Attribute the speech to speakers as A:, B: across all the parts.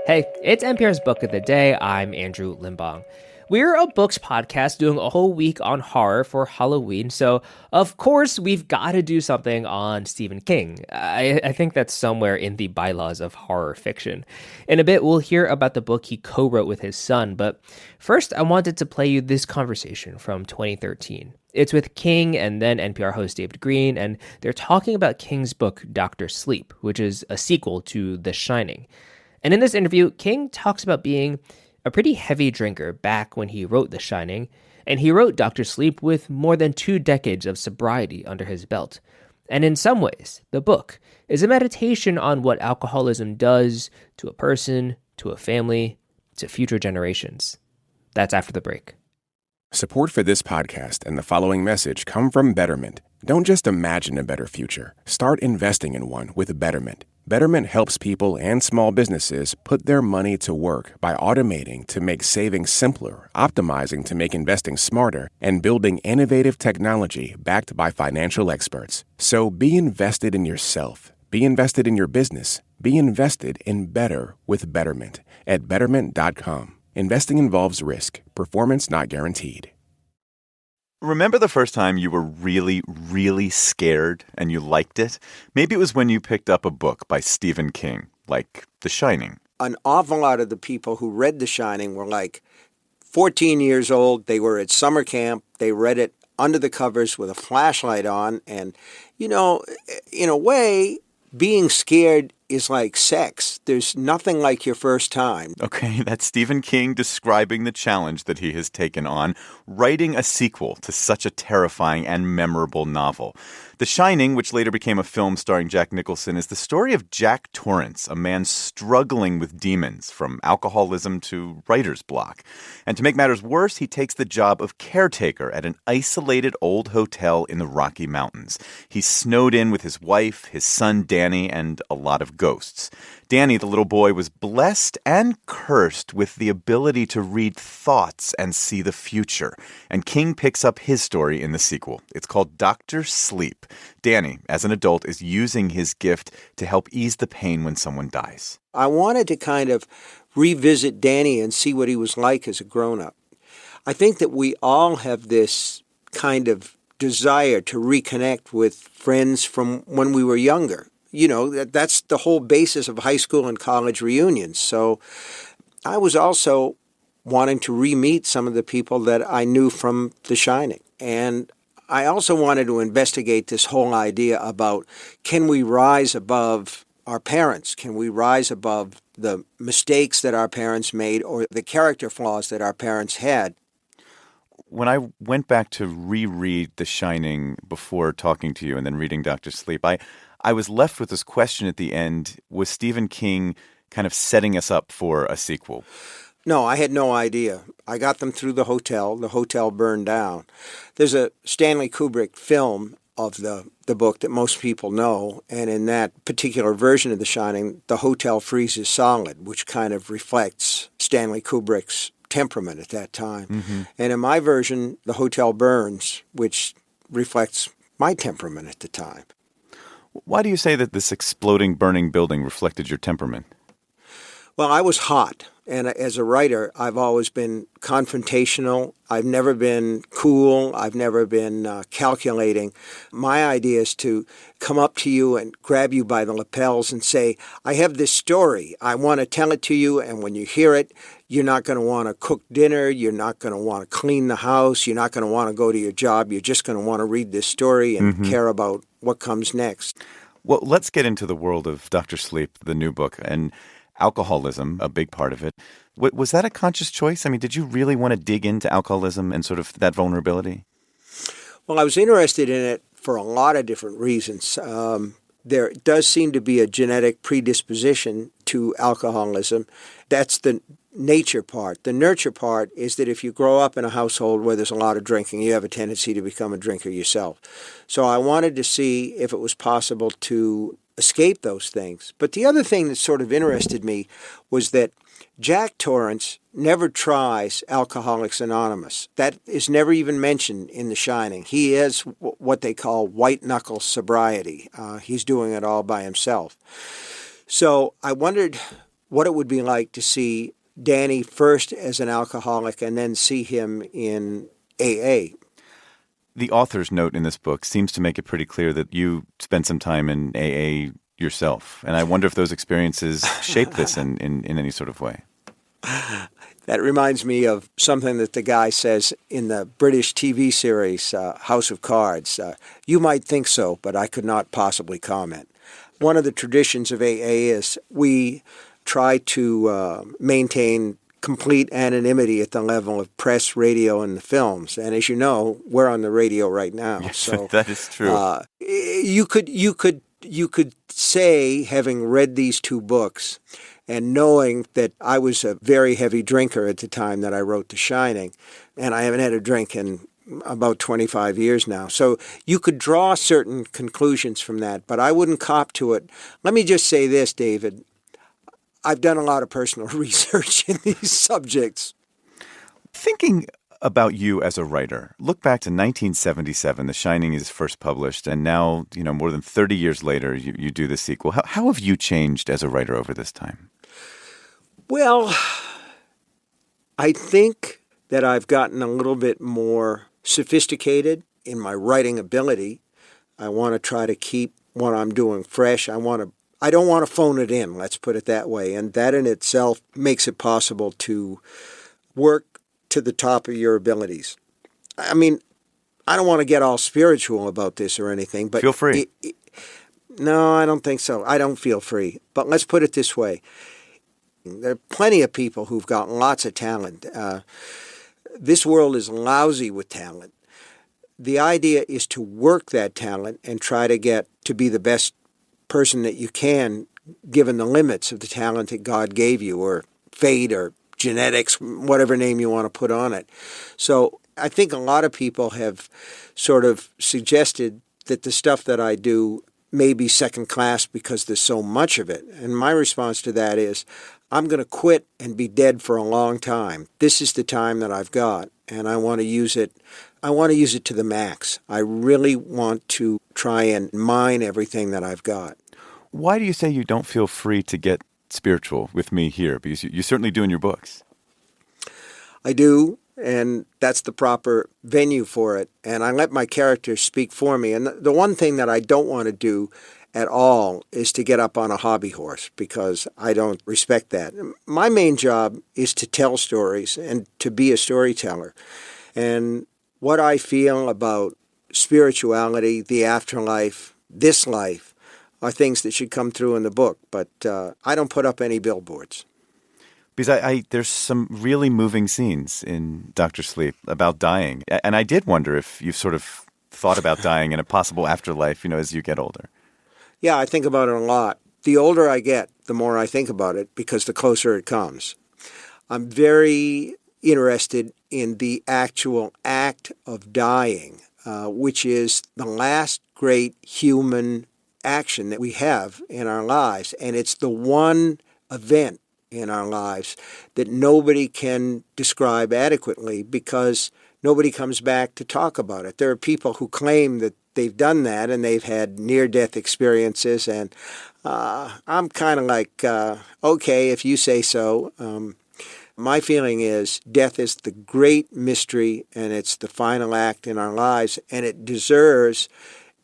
A: Hey, it's NPR's Book of the Day. I'm Andrew Limbong. We're a books podcast doing a whole week on horror for Halloween, so of course we've got to do something on Stephen King. I think that's somewhere in the bylaws of horror fiction. In a bit, we'll hear about the book he co-wrote with his son, but first I wanted to play you this conversation from 2013. It's with King and then NPR host David Greene, and they're talking about King's book Dr. Sleep, which is a sequel to The Shining. And in this interview, King talks about being a pretty heavy drinker back when he wrote The Shining, and he wrote Dr. Sleep with more than 2 decades of sobriety under his belt. And in some ways, the book is a meditation on what alcoholism does to a person, to a family, to future generations. That's after the break.
B: Support for this podcast and the following message come from Betterment. Don't just imagine a better future. Start investing in one with Betterment. Betterment helps people and small businesses put their money to work by automating to make saving simpler, optimizing to make investing smarter, and building innovative technology backed by financial experts. So be invested in yourself. Be invested in your business. Be invested in better with Betterment at Betterment.com. Investing involves risk. Performance not guaranteed.
C: Remember the first time you were really, really scared and you liked it? Maybe it was when you picked up a book by Stephen King, like The Shining.
D: An awful lot of the people who read The Shining were like 14 years old. They were at summer camp. They read it under the covers with a flashlight on. And, you know, in a way, being scared is like sex. There's nothing like your first time.
C: Okay, that's Stephen King describing the challenge that he has taken on, writing a sequel to such a terrifying and memorable novel. The Shining, which later became a film starring Jack Nicholson, is the story of Jack Torrance, a man struggling with demons, from alcoholism to writer's block. And to make matters worse, he takes the job of caretaker at an isolated old hotel in the Rocky Mountains. He's snowed in with his wife, his son Danny, and a lot of ghosts. Danny, the little boy, was blessed and cursed with the ability to read thoughts and see the future. And King picks up his story in the sequel. It's called Dr. Sleep. Danny, as an adult, is using his gift to help ease the pain when someone dies.
D: I wanted to kind of revisit Danny and see what he was like as a grown-up. I think that we all have this kind of desire to reconnect with friends from when we were younger. You know, that's the whole basis of high school and college reunions. So I was also wanting to re-meet some of the people that I knew from The Shining. And I also wanted to investigate this whole idea about, can we rise above our parents? Can we rise above the mistakes that our parents made or the character flaws that our parents had?
C: When I went back to reread The Shining before talking to you and then reading Dr. Sleep, I was left with this question at the end. Was Stephen King kind of setting us up for a sequel?
D: No, I had no idea. I got them through the hotel. The hotel burned down. There's a Stanley Kubrick film of the book that most people know, and in that particular version of The Shining, the hotel freezes solid, which kind of reflects Stanley Kubrick's temperament at that time. Mm-hmm. And in my version, the hotel burns, which reflects my temperament at the time.
C: Why do you say that this exploding, burning building reflected your temperament?
D: Well, I was hot. And as a writer, I've always been confrontational. I've never been cool. I've never been calculating. My idea is to come up to you and grab you by the lapels and say, I have this story. I want to tell it to you. And when you hear it, you're not going to want to cook dinner. You're not going to want to clean the house. You're not going to want to go to your job. You're just going to want to read this story and care about what comes next.
C: Well, let's get into the world of Dr. Sleep, the new book, and alcoholism, a big part of it. Was that a conscious choice? I mean, did you really want to dig into alcoholism and sort of that vulnerability?
D: Well, I was interested in it for a lot of different reasons. There does seem to be a genetic predisposition to alcoholism. That's the nature part. The nurture part is that if you grow up in a household where there's a lot of drinking, you have a tendency to become a drinker yourself. So I wanted to see if it was possible to escape those things. But the other thing that sort of interested me was that Jack Torrance never tries Alcoholics Anonymous. That is never even mentioned in The Shining. He has what they call white-knuckle sobriety. He's doing it all by himself. So I wondered, what it would be like to see Danny first as an alcoholic and then see him in AA.
C: The author's note in this book seems to make it pretty clear that you spent some time in AA yourself. And I wonder if those experiences shaped this in any sort of way.
D: That reminds me of something that the guy says in the British TV series, House of Cards. You might think so, but I could not possibly comment. One of the traditions of AA is we try to maintain complete anonymity at the level of press, radio, and the films. And as you know, we're on the radio right now.
C: Yes,
D: so
C: that is true.
D: You could say, having read these two books, and knowing that I was a very heavy drinker at the time that I wrote The Shining, and I haven't had a drink in about 25 years now. So you could draw certain conclusions from that, but I wouldn't cop to it. Let me just say this, David. I've done a lot of personal research in these subjects.
C: Thinking about you as a writer, look back to 1977. The Shining is first published, and now, more than 30 years later, you do the sequel. How have you changed as a writer over this time?
D: Well, I think that I've gotten a little bit more sophisticated in my writing ability. I want to try to keep what I'm doing fresh. I don't want to phone it in, let's put it that way. And that in itself makes it possible to work to the top of your abilities. I mean, I don't want to get all spiritual about this or anything, but...
C: Feel free.
D: No, I don't think so. I don't feel free. But let's put it this way. There are plenty of people who've got lots of talent. This world is lousy with talent. The idea is to work that talent and try to get to be the best person that you can, given the limits of the talent that God gave you, or fate, or genetics, whatever name you want to put on it. So I think a lot of people have sort of suggested that the stuff that I do may be second class because there's so much of it. And my response to that is, I'm going to quit and be dead for a long time. This is the time that I've got, and I want to use it. I want to use it to the max. I really want to try and mine everything that I've got.
C: Why do you say you don't feel free to get spiritual with me here? Because you certainly do in your books.
D: I do, and that's the proper venue for it. And I let my characters speak for me. And the one thing that I don't want to do at all is to get up on a hobby horse, because I don't respect that. My main job is to tell stories and to be a storyteller. And what I feel about spirituality, the afterlife, this life, are things that should come through in the book. But I don't put up any billboards.
C: Because there's some really moving scenes in Dr. Sleep about dying. And I did wonder if you've sort of thought about dying in a possible afterlife, as you get older.
D: Yeah, I think about it a lot. The older I get, the more I think about it, because the closer it comes. I'm very interested in the actual act of dying, which is the last great human action that we have in our lives. And it's the one event in our lives that nobody can describe adequately, because nobody comes back to talk about it. There are people who claim that they've done that and they've had near-death experiences, and I'm kind of like, okay, if you say so. My feeling is death is the great mystery, and it's the final act in our lives, and it deserves,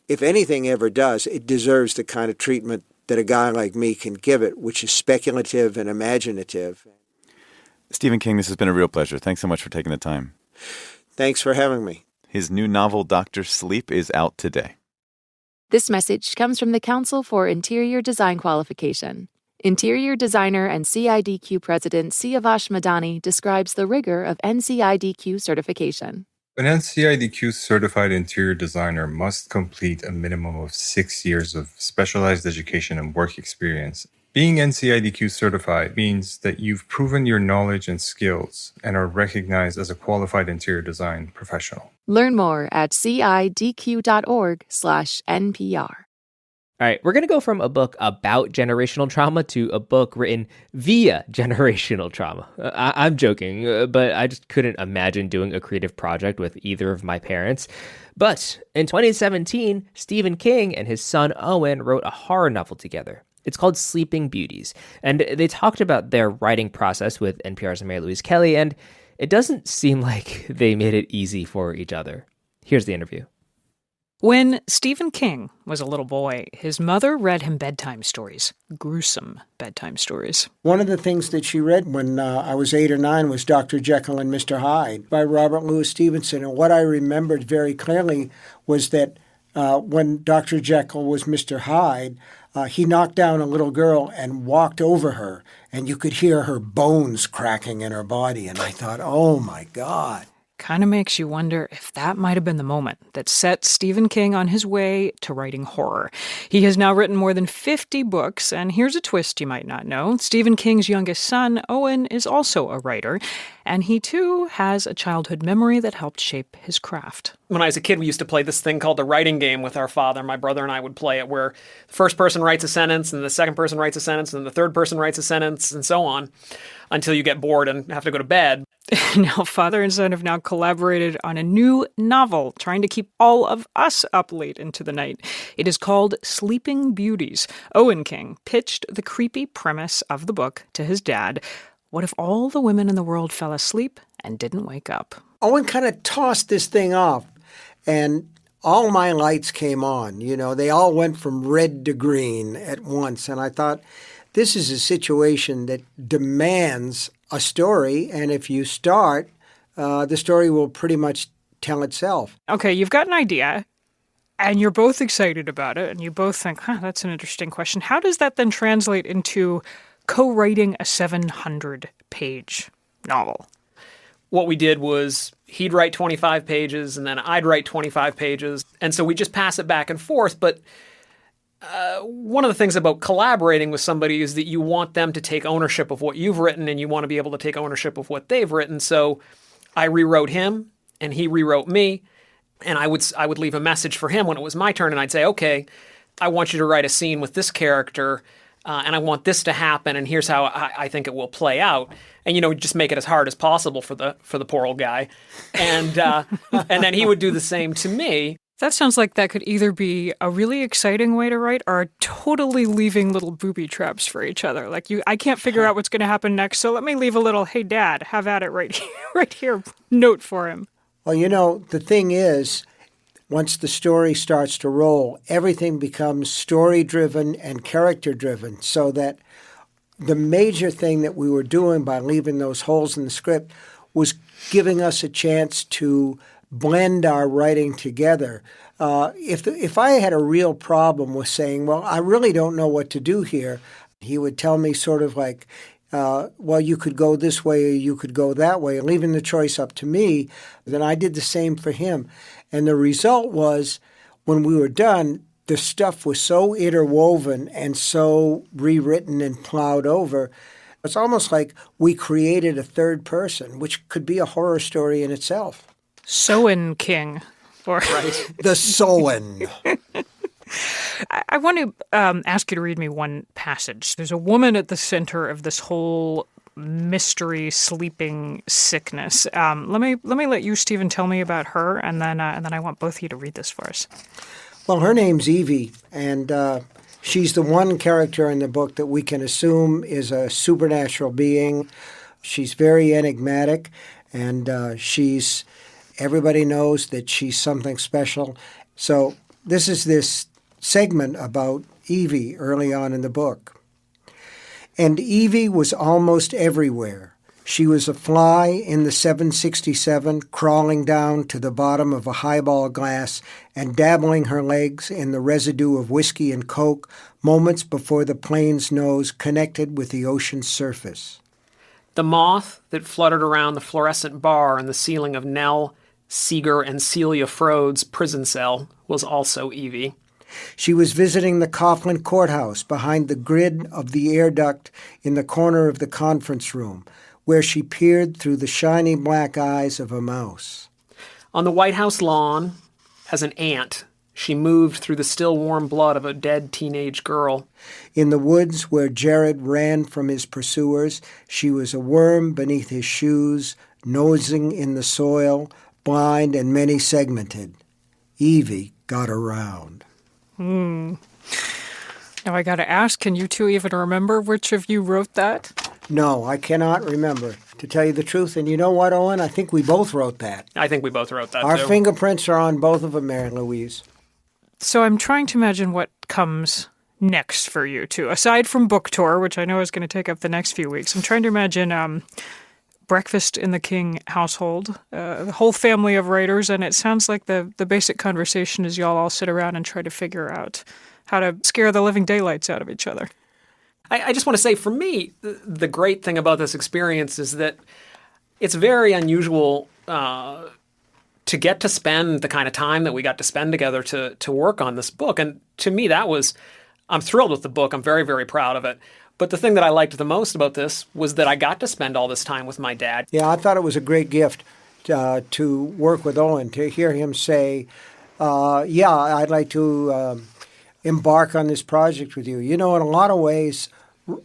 D: if anything ever does, it deserves the kind of treatment that a guy like me can give it, which is speculative and imaginative.
C: Stephen King, this has been a real pleasure. Thanks so much for taking the time.
D: Thanks for having me.
C: His new novel, Dr. Sleep, is out today.
E: This message comes from the Council for Interior Design Qualification. Interior designer and CIDQ president Siavash Madani describes the rigor of NCIDQ certification.
F: An NCIDQ certified interior designer must complete a minimum of 6 years of specialized education and work experience. Being NCIDQ certified means that you've proven your knowledge and skills and are recognized as a qualified interior design professional.
E: Learn more at cidq.org/NPR.
A: All right, we're going to go from a book about generational trauma to a book written via generational trauma. I'm joking, but I just couldn't imagine doing a creative project with either of my parents. But in 2017, Stephen King and his son Owen wrote a horror novel together. It's called Sleeping Beauties, and they talked about their writing process with NPR's Mary Louise Kelly, and it doesn't seem like they made it easy for each other. Here's the interview.
G: When Stephen King was a little boy, his mother read him bedtime stories, gruesome bedtime stories.
D: One of the things that she read when I was 8 or 9 was Dr. Jekyll and Mr. Hyde by Robert Louis Stevenson. And what I remembered very clearly was that when Dr. Jekyll was Mr. Hyde, he knocked down a little girl and walked over her, and you could hear her bones cracking in her body. And I thought, oh, my God.
G: Kind of makes you wonder if that might have been the moment that set Stephen King on his way to writing horror. He has now written more than 50 books, and here's a twist you might not know. Stephen King's youngest son, Owen, is also a writer, and he too has a childhood memory that helped shape his craft.
H: When I was a kid, we used to play this thing called the writing game with our father. My brother and I would play it where the first person writes a sentence, and the second person writes a sentence, and the third person writes a sentence, and so on, until you get bored and have to go to bed.
G: Now, father and son have now collaborated on a new novel, trying to keep all of us up late into the night. It is called Sleeping Beauties. Owen King pitched the creepy premise of the book to his dad. What if all the women in the world fell asleep and didn't wake up?
D: Owen kind of tossed this thing off, and all my lights came on. You know, they all went from red to green at once. And I thought, this is a situation that demands a story, and if you start, the story will pretty much tell itself.
G: Okay, you've got an idea, and you're both excited about it, and you both think, that's an interesting question. How does that then translate into co-writing a 700-page novel?
H: What we did was he'd write 25 pages, and then I'd write 25 pages, and so we just pass it back and forth, but one of the things about collaborating with somebody is that you want them to take ownership of what you've written, and you want to be able to take ownership of what they've written. So I rewrote him, and he rewrote me, and I would leave a message for him when it was my turn, and I'd say, okay, I want you to write a scene with this character, and I want this to happen, and here's how I think it will play out. And, just make it as hard as possible for the poor old guy. And and then he would do the same to me.
G: That sounds like that could either be a really exciting way to write or totally leaving little booby traps for each other. Like, I can't figure out what's going to happen next, so let me leave a little, hey, Dad, have at it right here, note for him.
D: Well, the thing is, once the story starts to roll, everything becomes story-driven and character-driven, so that the major thing that we were doing by leaving those holes in the script was giving us a chance to blend our writing together. If I had a real problem with saying, well, I really don't know what to do here, he would tell me sort of like, well, you could go this way or you could go that way, leaving the choice up to me. Then I did the same for him. And the result was, when we were done, the stuff was so interwoven and so rewritten and plowed over. It's almost like we created a third person, which could be a horror story in itself.
G: Sowen King.
D: Right. The Sowen.
G: I want to ask you to read me one passage. There's a woman at the center of this whole mystery sleeping sickness. Let me let you, Stephen, tell me about her, and then I want both of you to read this for us.
D: Well, her name's Evie, and she's the one character in the book that we can assume is a supernatural being. She's very enigmatic, and everybody knows that she's something special. So this is this segment about Evie early on in the book. And Evie was almost everywhere. She was a fly in the 767, crawling down to the bottom of a highball glass and dabbling her legs in the residue of whiskey and coke moments before the plane's nose connected with the ocean's surface.
H: The moth that fluttered around the fluorescent bar in the ceiling of Nell, Seeger, and Celia Frode's prison cell was also Evie.
D: She was visiting the Coughlin Courthouse behind the grid of the air duct in the corner of the conference room, where she peered through the shiny black eyes of a mouse.
H: On the White House lawn, as an ant, she moved through the still warm blood of a dead teenage girl.
D: In the woods where Jared ran from his pursuers, she was a worm beneath his shoes, nosing in the soil, blind and many-segmented. Evie got around.
G: Now I gotta ask, can you two even remember which of you wrote that?
D: No, I cannot remember, to tell you the truth. And you know what, Owen? I think we both wrote that.
H: I think we both wrote that,
D: Our
H: too.
D: fingerprints are on both of them, Mary Louise.
G: So I'm trying to imagine what comes next for you two. Aside from book tour, which I know is going to take up the next few weeks, I'm trying to imagine breakfast in the King household, the whole family of writers, and it sounds like the basic conversation is y'all all sit around and try to figure out how to scare the living daylights out of each other.
H: I just want to say, for me, the great thing about this experience is that it's very unusual to get to spend the kind of time that we got to spend together to work on this book. And to me, I'm thrilled with the book. I'm very, very proud of it. But the thing that I liked the most about this was that I got to spend all this time with my dad.
D: Yeah, I thought it was a great gift to work with Owen, to hear him say, yeah, I'd like to embark on this project with you. You know, in a lot of ways,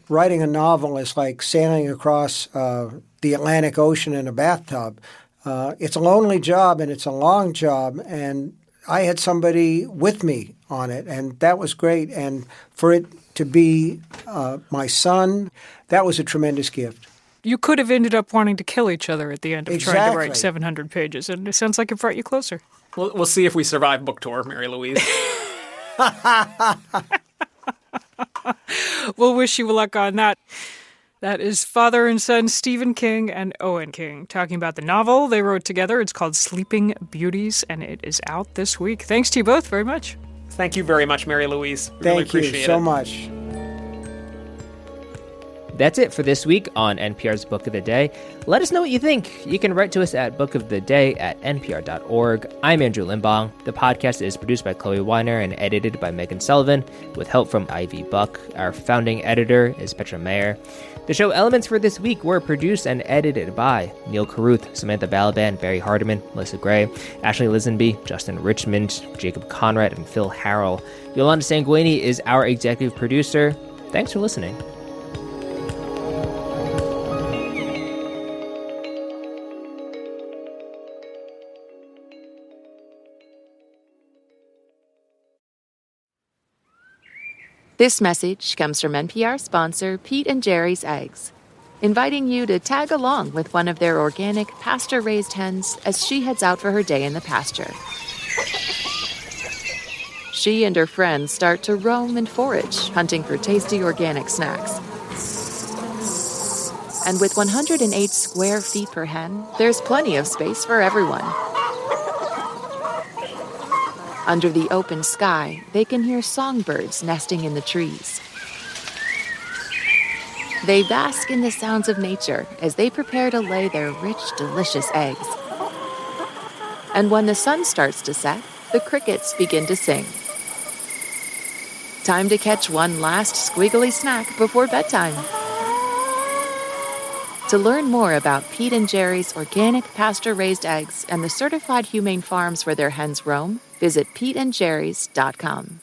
D: writing a novel is like sailing across the Atlantic Ocean in a bathtub. It's a lonely job and it's a long job, and I had somebody with me on it, and that was great. And for it to be my son, that was a tremendous gift.
G: You could have ended up wanting to kill each other at the end of trying to
D: Exactly.
G: write 700 pages, and it sounds like it brought you closer.
H: We'll see if we survive book tour, Mary Louise.
G: We'll wish you luck on that. That is father and son Stephen King and Owen King talking about the novel they wrote together. It's called Sleeping Beauties, and it is out this week. Thanks to you both very much.
H: Thank you very much, Mary Louise. We really
D: Thank you
H: appreciate
D: so
H: it.
D: much.
A: That's it for this week on NPR's Book of the Day. Let us know what you think. You can write to us at bookoftheday@npr.org. I'm Andrew Limbong. The podcast is produced by Chloe Weiner and edited by Megan Sullivan with help from Ivy Buck. Our founding editor is Petra Mayer. The show elements for this week were produced and edited by Neil Carruth, Samantha Balaban, Barry Hardiman, Melissa Gray, Ashley Lisenby, Justin Richmond, Jacob Conrad, and Phil Harrell. Yolanda Sanguini is our executive producer. Thanks for listening.
E: This message comes from NPR sponsor Pete and Jerry's Eggs, inviting you to tag along with one of their organic pasture-raised hens as she heads out for her day in the pasture. She and her friends start to roam and forage, hunting for tasty organic snacks. And with 108 square feet per hen, there's plenty of space for everyone. Under the open sky, they can hear songbirds nesting in the trees. They bask in the sounds of nature as they prepare to lay their rich, delicious eggs. And when the sun starts to set, the crickets begin to sing. Time to catch one last squiggly snack before bedtime. To learn more about Pete and Jerry's organic pasture-raised eggs and the certified humane farms where their hens roam, visit peteandjerrys.com.